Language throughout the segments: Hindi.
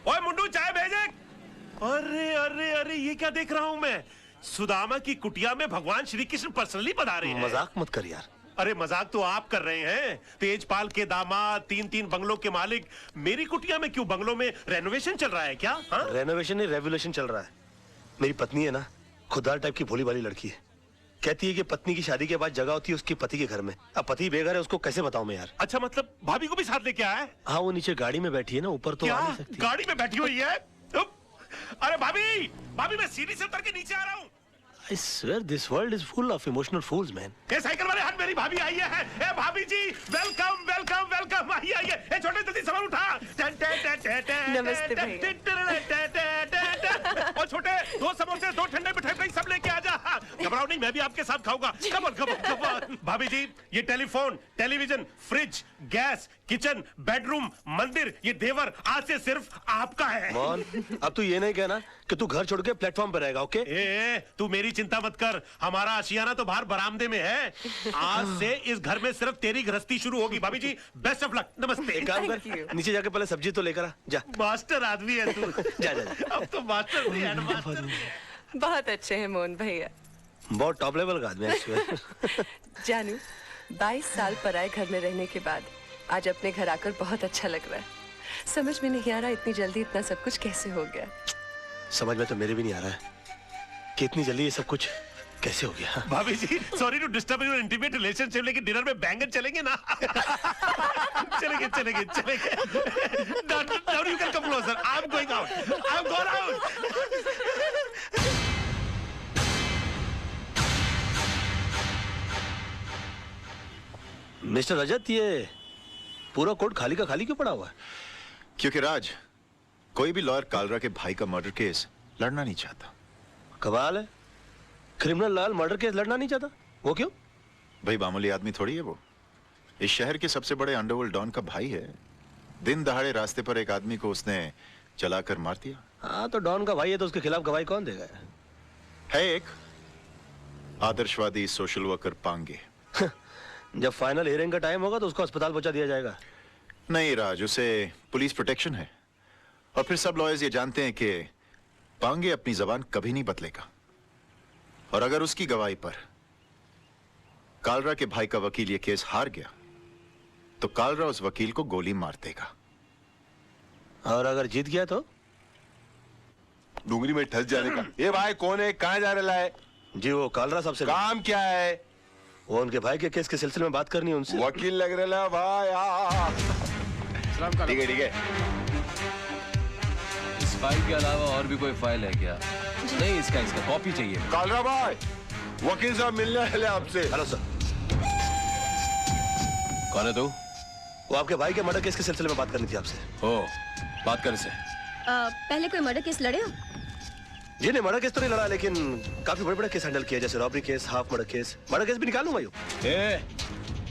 ओए मुंडू चाय भेजे। अरे अरे अरे ये क्या देख रहा हूं मैं? सुदामा की कुटिया में भगवान श्री कृष्ण पर्सनली पधारे हैं। मजाक मत कर यार। अरे मजाक तो आप कर रहे हैं। तेजपाल के दामाद, 3-3 बंगलों के मालिक मेरी कुटिया में क्यों? बंगलों में रेनोवेशन चल रहा है क्या? रेनोवेशन नहीं, रेवोल्यूशन चल रहा है। मेरी पत्नी है ना, खुददार टाइप की भोली भाली लड़की है। कहती है कि पत्नी की शादी के बाद जगह होती है उसके पति के घर में। अब पति बेघर है, उसको कैसे बताऊं मैं यार? अच्छा मतलब भाभी को भी साथ लेके आया है? हाँ, वो नीचे गाड़ी में बैठी है ना, ऊपर तो आ नहीं सकती। गाड़ी में बैठी हुई है? अरे भाभी, भाभी मैं सीढ़ी से उतर के नीचे आ रहा हूँ। I swear this world is full of emotional fools, man. ये साइकिल वाले हाथ मेरी भाभी आई है। ए भाभी जी, वेलकम वेलकम वेलकम। आइए आइए। ए छोटे जल्दी सामान उठा। नमस्ते भैया। और छोटे 2 समोसे, 2 ठंडे मिठाई सब लेके आ जा। घबराओ नहीं, मैं भी आपके साथ खाऊंगा। Come on come on come on. भाभी जी, ये telephone, television, fridge, gas, kitchen, bedroom, मंदिर, ये देवर आज से सिर्फ आपका है। मोहन, अब तू ये नहीं कहना कि तू घर छोड़ के प्लेटफॉर्म पर रहेगा, ओके? तू मेरी चिंता मत कर, हमारा आशियाना तो बाहर बरामदे में है। आज से इस घर में सिर्फ तेरी गृहस्थी शुरू होगी। भाभी जी बेस्ट ऑफ लक। नमस्ते। एक काम कर, नीचे जाके पहले सब्जी तो लेकर आ जा। मास्टर आदमी है तू। जा जा जा। अब तो मास्टर भी है, मास्टर भी है। बहुत अच्छे हैं मोहन भैया। बहुत टॉप लेवल का आदमी है। जानू, 22 साल पराए घर में रहने के बाद आज अपने घर आकर बहुत अच्छा लग रहा है। समझ में नहीं आ रहा इतनी जल्दी इतना सब कुछ कैसे हो गया। समझ में तो मेरे भी नहीं आ रहा है कि इतनी जल्दी ये सब कुछ कैसे हो गया। भाभी जी sorry to disturb your intimate relationship, लेकिन डिनर में बैंगन चलेंगे ना? चलेंगे चलेंगे चलेंगे। Now you can come closer. I'm going out. I'm going out. Mister Rajat, ये पूरा कोर्ट खाली का खाली क्यों पड़ा हुआ है? क्योंकि राज, कोई भी लॉयर कालरा के भाई का मर्डर केस लड़ना नहीं चाहता। कमाल है, क्रिमिनल लाल मर्डर केस लड़ना नहीं चाहता। वो क्यों? भाई मामूली आदमी थोड़ी है वो। इस शहर के सबसे बड़े अंडरवर्ल्ड डॉन का भाई है। दिन दहाड़े रास्ते पर एक आदमी को उसने चलाकर मार दिया। हाँ तो डॉन का भाई है तो उसके खिलाफ गवाही कौन देगा? है एक आदर्शवादी सोशल वर्कर पांगे। जब फाइनल हियरिंग का टाइम होगा तो उसको अस्पताल पहुंचा दिया जाएगा। नहीं राज, उसे पुलिस प्रोटेक्शन है। और फिर सब लॉयर्स ये जानते हैं कि पांगे अपनी जबान कभी नहीं बदलेगा। और अगर उसकी गवाही पर कालरा के भाई का वकील ये केस हार गया तो कालरा उस वकील को गोली मार देगा। और अगर जीत गया तो? डूंगरी में ठस जाने का। ये भाई कौन है, कहां जा रहा है? जी वो कालरा साहब से। काम क्या है? वो उनके भाई के केस के सिलसिले में बात करनी है उनसे। वकील लग रहा भाई। ठीक है ठीक है। इस फाइल के अलावा और भी कोई फाइल है क्या? नहीं, इसका कॉपी चाहिए। कालरा भाई, वकील साहब मिलने वाले आपसे। Hello sir. कौन है तू? वो आपके भाई के मर्डर केस के सिलसिले में बात करनी थी आपसे। ओ, बात कर इसे। पहले कोई मर्डर केस लड़े हो? जी नहीं, मर्डर केस तो नहीं लड़ा, लेकिन काफी बड़े बड़े केस हैंडल किया, जैसे robbery case, half murder case. Murder case भी निकालूंगा यूं।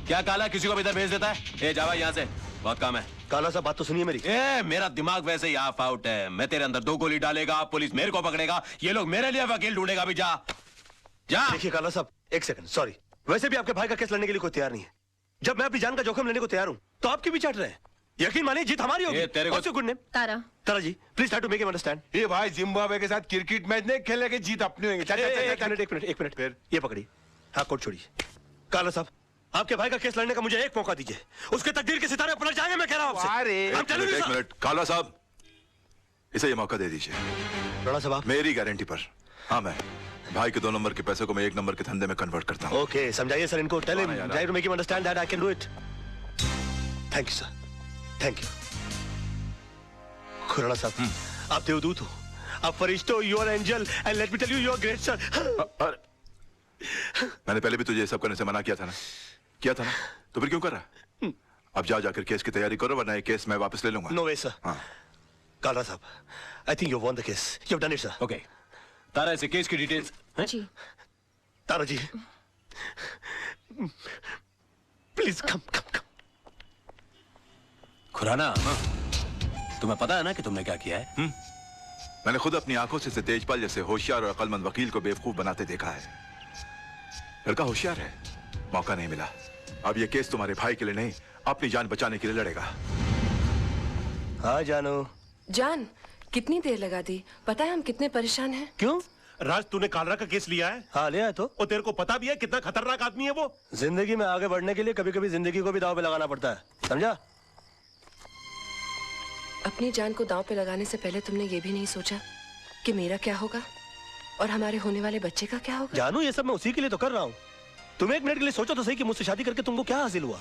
क्या काला किसी को भी इधर भेज देता है? जावा यहाँ से, बहुत काम है। काला साहब बात तो सुनिए मेरी। मेरा दिमाग वैसे ही ऑफ आउट है। मैं तेरे अंदर 2 गोली डालेगा, पुलिस मेरे को पकड़ेगा, ये लोग मेरे लिए वकील ढूंढेगा। भी जा जा। देखिए काला साहब, एक सेकंड, सॉरी। वैसे भी आपके भाई का केस लड़ने के लिए कोई तैयार नहीं है। जब मैं अपनी जान का जोखिम लेने को तैयार हूँ तो आपकी भी चाट रहे हैं। यकीन मानिए जीत हमारी होगी। तेरे को good name Tara. Tara ji, please try to make him understand. ये भाई जिम्बाब्वे के साथ क्रिकेट मैच नहीं खेलेंगे, जीत अपनी होगी। एक मिनट फिर ये पकड़िए। हाँ, कोट छोड़िए। काला साहब, आपके भाई का केस लड़ने का मुझे एक मौका दीजिए, उसके तकदीर के सितारे पलट जाएंगे। मैं कह रहा हूँ आपसे। एक मिनट काला साहब, इसे ये मौका दे दीजिए। राणा साहब, मेरी गारंटी पर। हाँ, मैं भाई के 2 नंबर के पैसे को मैं 1 नंबर के धंधे में कन्वर्ट करता हूँ। ओके, समझाइए सर इनको। Tell him, try to make him understand that I can do it. Thank you sir, thank you. Khurana साहब, आप देवदूत हो, आप फरिश्ते हो, you are angel, and let me tell you, you are great sir. मैंने पहले भी तुझे ये सब करने से मना किया था ना? तो फिर क्यों कर रहा? अब जाकर केस की तैयारी करो, वरना ये केस मैं वापस ले लूंगा। No way sir. हाँ। कालरा साहब, I think you won the case. You have done it sir. Okay, Tara इसे केस की डिटेल्स। जी। Tara ji, please come come come. Khurana, तुम्हें पता है ना कि तुमने क्या किया है? मैंने खुद अपनी आंखों से तेजपाल जैसे होशियार और अक्लमंद वकील को बेवकूफ बनाते देखा है। लड़का होशियार है, मौका नहीं मिला। अब ये केस तुम्हारे भाई के लिए नहीं, अपनी जान बचाने के लिए लड़ेगा। हाँ जानू। जान, कितनी देर लगा दी? पता है हम कितने परेशान हैं? क्यों? राज, तूने कालरा का केस लिया है? हाँ लिया है तो। और तेरे को पता भी है कितना खतरनाक आदमी है वो? जिंदगी में आगे बढ़ने के लिए कभी कभी जिंदगी को भी दांव पे लगाना पड़ता है, समझा? अपनी जान को दांव पे लगाने से पहले तुमने ये भी नहीं सोचा कि मेरा क्या होगा और हमारे होने वाले बच्चे का क्या होगा? जानू, ये सब मैं उसी के लिए तो कर रहा हूँ। तुम एक मिनट के लिए सोचो तो सही कि मुझसे शादी करके तुमको क्या हासिल हुआ?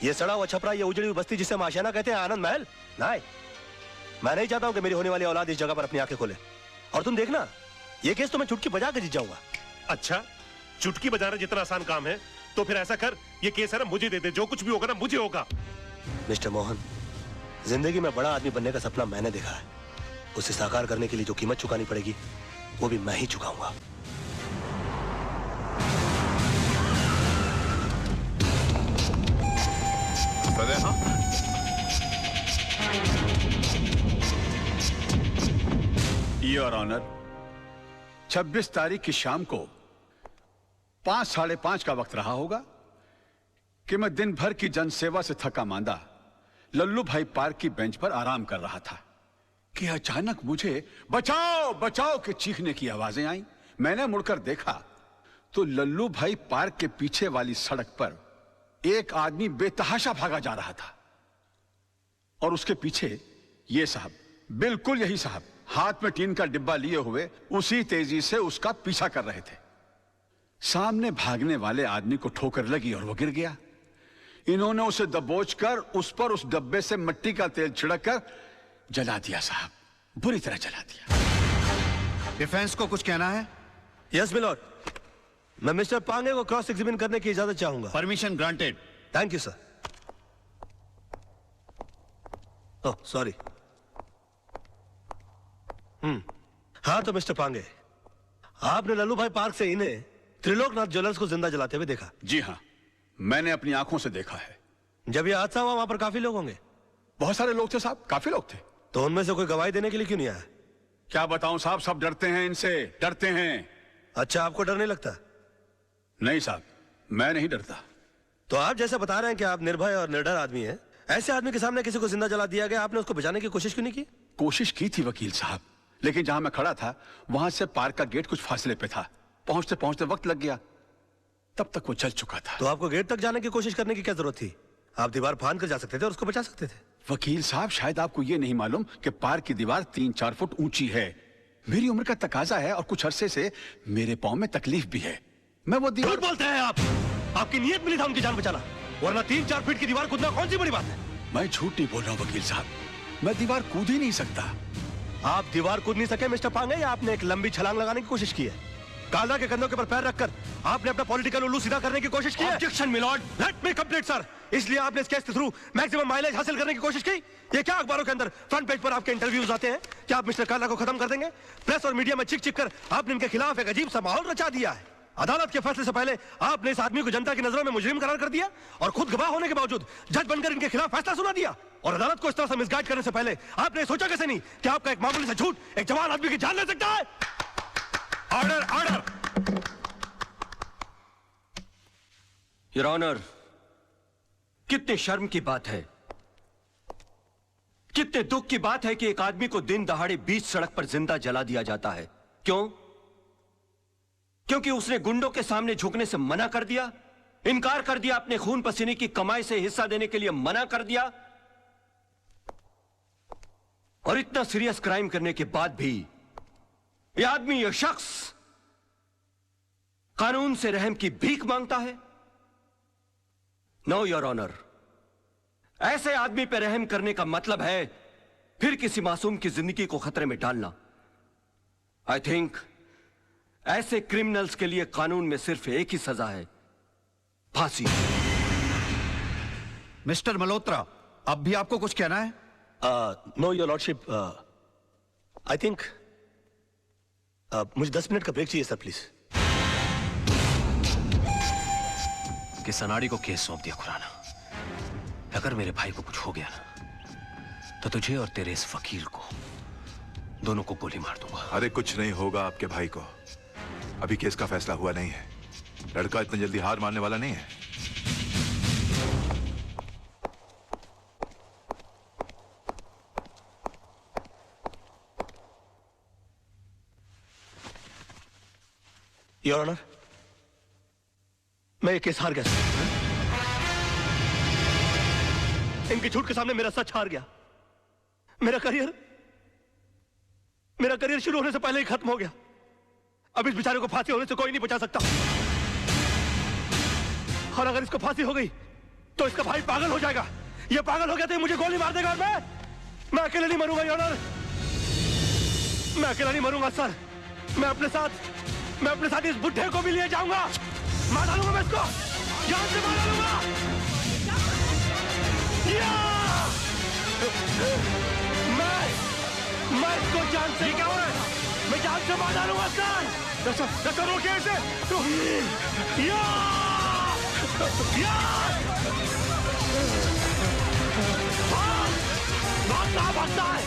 ये सड़ा हुआ छपरा, ये उजड़ी हुई बस्ती जिसे हम आशियाना कहते हैं, आनंद महल? नहीं, मैं नहीं चाहता हूँ कि मेरी होने वाली औलाद इस जगह पर अपनी आंखें खोले। और तुम देखना, ये केस तो मैं चुटकी बजा के जीत जाऊंगा। अच्छा, चुटकी बजाना जितना आसान काम है तो फिर ऐसा कर, ये केस है ना मुझे दे दे, जो कुछ भी होगा ना मुझे होगा। मिस्टर मोहन, जिंदगी में बड़ा आदमी बनने का सपना मैंने देखा है। उसे साकार करने के लिए जो कीमत चुकानी पड़ेगी वो भी मैं ही चुकाऊंगा। योर ऑनर, 26 तारीख की शाम को 5, साढ़े 5 का वक्त रहा होगा कि मैं दिन भर की जनसेवा से थका मांदा लल्लू भाई पार्क की बेंच पर आराम कर रहा था कि अचानक मुझे बचाओ बचाओ के चीखने की आवाजें आई। मैंने मुड़कर देखा तो लल्लू भाई पार्क के पीछे वाली सड़क पर एक आदमी बेतहाशा भागा जा रहा था और उसके पीछे ये साहब, बिल्कुल यही साहब, हाथ में टीन का डिब्बा लिए हुए उसी तेजी से उसका पीछा कर रहे थे। सामने भागने वाले आदमी को ठोकर लगी और वो गिर गया। इन्होंने उसे दबोचकर उस पर उस डब्बे से मिट्टी का तेल छिड़ककर जला दिया साहब, बुरी तरह जला दिया। डिफेंस को कुछ कहना है? यस मिलॉर्ड, मैं मिस्टर पांगे को क्रॉस एग्जामिन करने की इजाजत चाहूंगा। Permission granted. Thank you sir. Oh sorry. हाँ तो मिस्टर पांगे, आपने लल्लू भाई पार्क से इन्हें त्रिलोकनाथ ज्वेलर्स को जिंदा जलाते हुए देखा? जी हाँ, मैंने अपनी आंखों से देखा है। जब यह हादसा हुआ वहां पर काफी लोग होंगे? बहुत सारे लोग थे साहब, काफी लोग थे। तो उनमें से कोई गवाही देने के लिए क्यों नहीं आया? क्या बताऊं साहब, सब डरते हैं इनसे, डरते हैं। अच्छा, आपको डर नहीं लगता? नहीं साहब, मैं नहीं डरता। तो आप जैसे बता रहे हैं कि आप निर्भय और निडर आदमी हैं, ऐसे आदमी के सामने किसी को जिंदा जला दिया गया, आपने उसको बचाने की कोशिश क्यों नहीं की? कोशिश की थी वकील साहब, लेकिन जहां मैं खड़ा था वहां से पार्क का गेट कुछ फासले पे था। पहुंचते पहुंचते वक्त लग गया, तब तक वो जल चुका था। तो आपको गेट तक जाने की कोशिश करने की क्या जरूरत थी? आप दीवार फांद कर जा सकते थे और उसको बचा सकते थे। वकील साहब, शायद आपको ये नहीं मालूम कि पार्क की दीवार 3-4 फुट ऊंची है। मेरी उम्र का तकाजा है और कुछ अरसे से मेरे पांव में तकलीफ भी है। मैं वो दीवार... झूठ बोलते हैं आप। आपकी नीयत मिली था उनकी जान बचाना, वरना 3-4 फीट की दीवार कूदना कौन सी बड़ी बात है? मैं झूठ नहीं बोल रहा हूं वकील साहब, मैं दीवार कूद ही नहीं सकता। आप दीवार कूद नहीं सके मिस्टर पांगे, या आपने एक लंबी छलांग लगाने की कोशिश की है? कालरा के कंधों के ऊपर पैर रखकर आपने अपना पॉलिटिकल उल्लू सीधा करने की कोशिश की है? Objection milord. Let me complete sir. इसलिए आपने इस केस के थ्रू मैक्सिमम माइलेज हासिल करने की कोशिश की? ये क्या अखबारों के अंदर फ्रंट पेज पर आपके इंटरव्यूज आते हैं? क्या आप मिस्टर कालरा को खत्म कर देंगे? प्रेस और मीडिया में चिक चिक कर आपने इनके खिलाफ एक अजीब सा माहौल रचा दिया है। अदालत के फैसले से पहले आपने इस आदमी को जनता की नजरों में मुजरिम करार कर दिया और खुद गवाह होने के बावजूद जज बनकर इनके खिलाफ फैसला सुना दिया। और अदालत को इस तरह से मिसगाइड करने से पहले आपने सोचा कैसे नहीं कि आपका एक मामूली सा झूठ एक जवान आदमी की जान ले सकता है? Order, order. योर ऑनर, कितने शर्म की बात है, कितने दुख की बात है कि एक आदमी को दिन दहाड़े बीच सड़क पर जिंदा जला दिया जाता है। क्यों? क्योंकि उसने गुंडों के सामने झुकने से मना कर दिया, इनकार कर दिया, अपने खून पसीने की कमाई से हिस्सा देने के लिए मना कर दिया। और इतना सीरियस क्राइम करने के बाद भी यह आदमी, यह शख्स कानून से रहम की भीख मांगता है। नो योर ऑनर, ऐसे आदमी पर रहम करने का मतलब है फिर किसी मासूम की जिंदगी को खतरे में डालना। आई थिंक ऐसे क्रिमिनल्स के लिए कानून में सिर्फ एक ही सजा है, फांसी। मिस्टर मल्होत्रा, अब भी आपको कुछ कहना है? Know your lordship, I think मुझे 10 मिनट का ब्रेक चाहिए सर, प्लीज। कि सनाड़ी को केस सौंप दिया खुराना। अगर मेरे भाई को कुछ हो गया ना तो तुझे और तेरे इस वकील को दोनों को गोली मार दूंगा। अरे कुछ नहीं होगा आपके भाई को, अभी केस का फैसला हुआ नहीं है। लड़का इतनी जल्दी हार मानने वाला नहीं है। योर ऑनर, मैं ये केस हार गया। इनके झूठ के सामने मेरा सच हार गया। मेरा करियर शुरू होने से पहले ही खत्म हो गया। अब इस बेचारे को फांसी होने से कोई नहीं बचा सकता। और अगर इसको फांसी हो गई तो इसका भाई पागल हो जाएगा। ये पागल हो गया तो ये मुझे गोली मार देगा और मैं अकेले नहीं मरूंगा योर ऑनर। मैं अकेला नहीं मरूंगा सर। मैं अपने साथ इस बुढ़े को भी लिए जाऊंगा। मार डालूंगा मैं इसको, जान से मार डालूंगा। मैं इसको जान से, क्या हुआ? मैं जान से मार डालूंगा सर। रोकिए इसे। भागता है।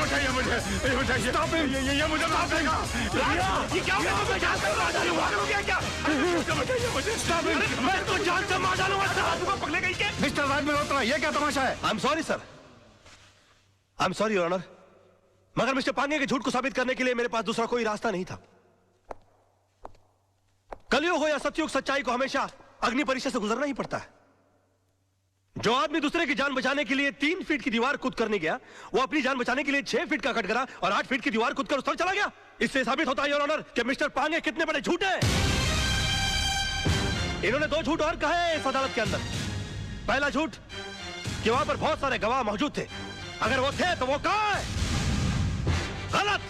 बचाइए मुझे, बचाइए। ये मुझे मार देगा। ये क्या हो गया? मैं जान से मार डालूंगा। क्या? बचाइए मुझे। मैं इसको जान से मार डालूंगा सर। पकड़े गई क्या? मिस्टर राज मल्होत्रा, ये क्या तमाशा है? I am sorry sir. I am sorry your honour, मगर मिस्टर पांगे के झूठ को साबित करने के लिए मेरे पास दूसरा कोई रास्ता नहीं था। कलयुग हो या सतयुग, सच्चाई को हमेशा अग्नि परीक्षा से गुजरना ही पड़ता है। जो आदमी दूसरे की जान बचाने के लिए 3 फीट की दीवार कूद करने गया, वो अपनी जान बचाने के लिए 6 फीट का कटघरा और 8 फीट की दीवार कूद कर उस तरफ चला गया। इससे साबित होता है योर ऑनर कि मिस्टर पांगे कितने बड़े झूठ हैं। इन्होंने 2 झूठ और कहे इस अदालत के अंदर। पहला झूठ कि वहां पर बहुत सारे गवाह मौजूद थे। अगर वो थे तो वो कहां है? गलत।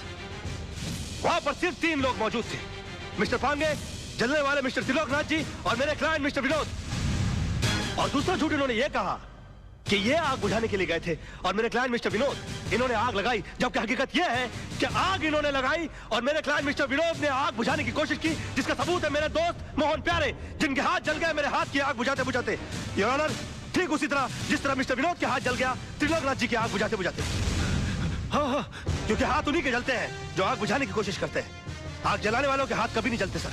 वहां पर सिर्फ 3 लोग मौजूद थे, मिस्टर पांगे, जलने वाले मिस्टर त्रिलोकनाथ जी और मेरे क्लाइंट मिस्टर विनोद। और दूसरा झूठ इन्होंने ये कहा कि ये आग बुझाने के लिए गए थे और मेरे क्लाइंट मिस्टर विनोद, इन्होंने आग लगाई, जबकि हकीकत यह है कि आग इन्होंने लगाई और मेरे क्लाइंट मिस्टर विनोद ने आग बुझाने की कोशिश की, जिसका सबूत है मेरे दोस्त मोहन प्यारे, जिनके हाथ जल गए मेरे हाथ की आग बुझाते बुझाते योर ऑनर। ठीक उसी तरह जिस तरह मिस्टर विनोद के हाथ जल गया त्रिलोकनाथ जी की आग बुझाते बुझाते। हाँ, क्योंकि हाथ उन्हीं के जलते हैं जो आग बुझाने की कोशिश करते हैं। आग जलाने वालों के हाथ कभी नहीं जलते सर।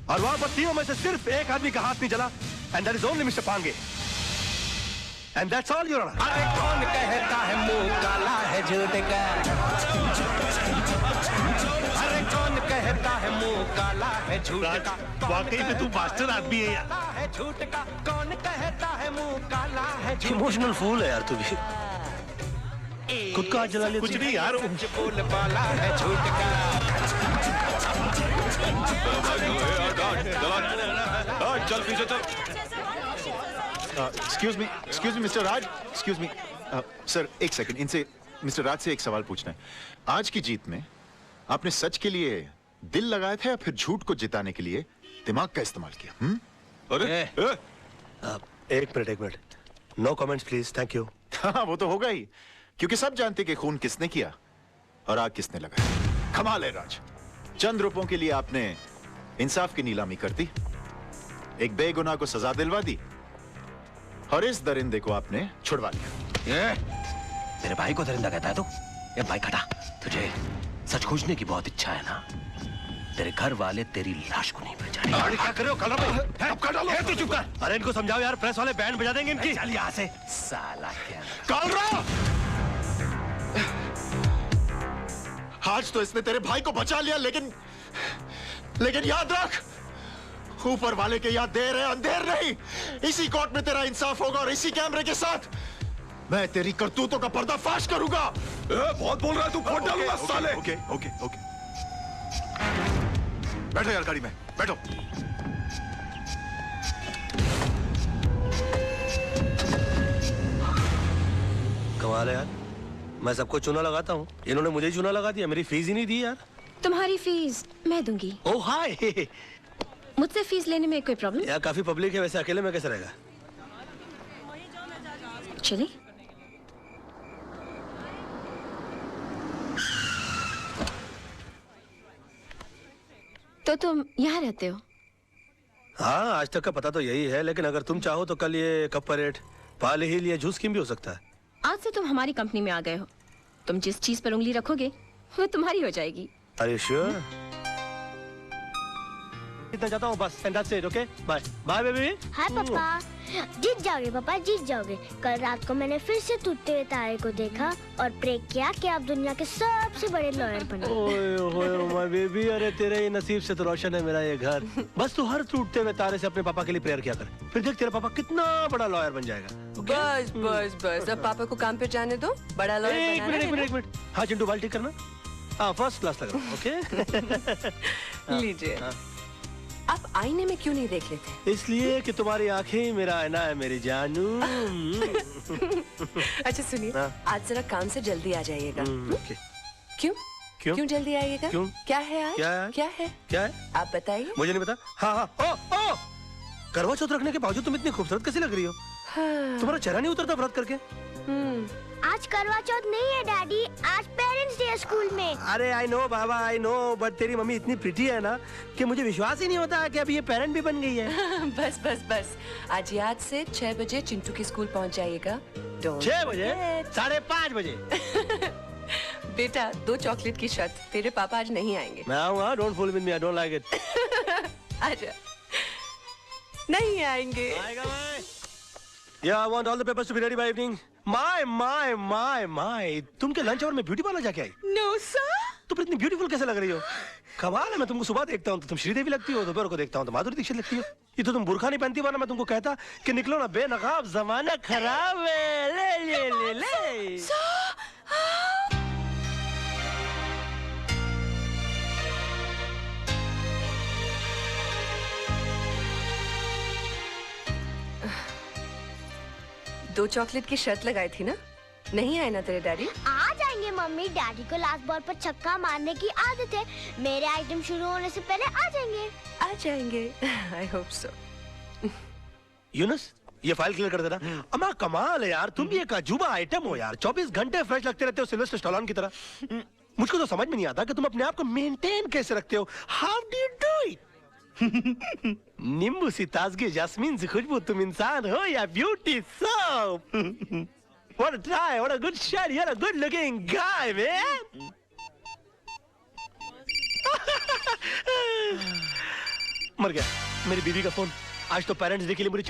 और वहां पर 3 में से सिर्फ एक आदमी का हाथ नहीं जला, and that is only mister Pange, and that's all your honour. अरे कौन कहता है मुंह काला है झूठ का? अरे कौन कहता है मुंह काला है झूठ का? वाकई में तू मास्टर आदमी है यार। है झूठ का? कौन कहता है मुंह काला है झूठ? इमोशनल फूल है यार तू भी। खुद का हाथ जला लिया। कुछ नहीं यार, बोल वाला है झूठ का। चल पीछे चल। एक्सक्यूज मी मिस्टर राज, एक्सक्यूज मी सर, एक सेकंड, इनसे मिस्टर राज से एक सवाल पूछना है। आज की जीत में आपने सच के लिए दिल लगाया था या फिर झूठ को जिताने के लिए दिमाग का इस्तेमाल किया? अरे एक minute, no comments please, thank you. हाँ, वो तो होगा ही, क्योंकि सब जानते कि खून किसने किया और आग किसने लगाई। कमाल है राज, चंद रुपयों के लिए आपने इंसाफ की नीलामी कर दी, एक बेगुनाह को सजा दिलवा दी और इस दरिंदे को आपने छुड़वा लिया। तेरे भाई को दरिंदा कहता है तू? ये भाई खटा, तुझे सच खोजने की बहुत इच्छा है ना? तेरे घर वाले तेरी लाश को नहीं पहचाने। अरे क्या कर रहे हो कलर भाई? कब डालो? तू चुप कर। अरे इनको समझाओ यार, प्रेस वाले बैंड बजा देंगे इनकी। चल यहाँ से साला। क्या आज तो इसने तेरे भाई को बचा लिया, लेकिन याद रख, ऊपर वाले के याद देर है अंधेर नहीं। इसी कोर्ट में तेरा इंसाफ होगा और इसी कैमरे के साथ मैं तेरी करतूतों का पर्दाफाश करूंगा। बहुत बोल रहा है तू, फोड़ डालूंगा साले। ओके। बैठो यार गाड़ी में, बैठो। कमाल है यार, मैं सबको चूना लगाता हूँ, इन्होंने मुझे चूना लगा दिया। मेरी फीस ही नहीं दी यार। तुम्हारी फीस मैं दूंगी। ओह हाय। मुझसे फीस लेने में कोई प्रॉब्लम? यार काफी पब्लिक है, वैसे अकेले में कैसे रहेगा? चलिए। तो तुम यहाँ रहते हो? हाँ, आज तक का पता तो यही है, लेकिन अगर तुम चाहो तो कल ये कप परेड, पाल हिल या जूस स्कीम भी हो सकता है। आज से तुम हमारी कंपनी में आ गए हो। तुम जिस चीज पर उंगली रखोगे वो तुम्हारी हो जाएगी। Are you sure? इतना चाहता हूँ बस, and that's it, okay? Bye bye baby. Hi पापा, जीत जाओगे पापा, जीत जाओगे। कल रात को मैंने फिर से टूटते हुए तारे को देखा और प्रे किया कि आप दुनिया के सबसे बड़े लॉयर बनो। ओए माय बेबी, अरे तेरे ही नसीब से तो रोशन है मेरा ये घर। बस तू हर टूटते हुए तारे से अपने पापा के लिए प्रेयर किया कर, फिर देख तेरा पापा कितना बड़ा लॉयर बन जाएगा। बस बस बस, अब पापा को काम पे जाने दो, बड़ा लॉयर एक बनाना है ना? मिनट। हाँ चिंटू, बाल ठीक करना। हाँ फर्स्ट क्लास लग रहा, ओके? लीजिए। आप आईने में क्यों नहीं देख लेते? इसलिए कि तुम्हारी आंखें ही मेरा आईना है मेरी जानू। अच्छा सुनिए, आज जरा काम से जल्दी आ जाइएगा। ओके। क्यों? क्यों? क्यों जल्दी आइएगा? क्यों? क्या है आज? क्या है? क्या है? क्या है? आप बताइए। मुझे नहीं पता। हाँ, ओ, करवा चौथ रखने के बावजूद तुम इतनी खूबसूरत कैसे लग रही हो? हाँ। तुम्हारा चेहरा नहीं उतरता व्रत करके? आज करवा चौथ नहीं है डैडी, आज पेरेंट्स डे है स्कूल में। अरे I know Baba, I know, but तेरी मम्मी इतनी प्रिटी है ना कि मुझे विश्वास ही नहीं होता कि अभी ये पेरेंट भी बन गई है। बस बस बस, आज याद से 6 बजे चिंटू की स्कूल पहुंच जाइएगा। 6 बजे? 5:30 बजे? बेटा 2 चॉकलेट की शर्त, तेरे पापा आज नहीं आएंगे। मैं आऊंगा, don't fool with me, I don't like it. आजा। नहीं आएंगे। आएगा मैं। Yeah, I want all the papers to be ready by evening. My. तुम के लंच आवर में ब्यूटी पार्लर जाके आई? No sir. तुम फिर इतनी ब्यूटीफुल कैसे लग रही हो? कमाल है, मैं तुमको सुबह देखता हूँ तो तुम श्रीदेवी लगती हो, दोपहर को देखता हूँ तो माधुरी दीक्षित लगती हो। ये तो तुम बुर्खा नहीं पहनती, वरना मैं तुमको कहता कि निकलो ना बेनकाब, जमाना खराब है। ले। दो चॉकलेट की शर्त लगाई थी ना? नहीं आए ना तेरे डैडी? आ जाएंगे मम्मी, डैडी को लास्ट बॉल पर छक्का मारने की आदत है। मेरे आइटम शुरू होने से पहले आ जाएंगे। I hope so. यूनुस, ये फाइल क्लियर कर देना। अम्मा कमाल है यार, तुम भी एक अजूबा आइटम हो यार, 24 घंटे फ्रेश लगते रहते हो सिल्वेस्टर स्टैलोन की तरह। मुझको तो समझ में नहीं आता कि तुम अपने आप को मेंटेन कैसे रखते हो। How do you do it? नींबू सी ताजगी, जास्मीन सी खुशबू, तुम इंसान हो या beauty soap? What a try, what a good shot, you're a good looking guy, man. मर गया मेरी बीवी का फोन। आज तो पेरेंट्स डे के लिए मुझे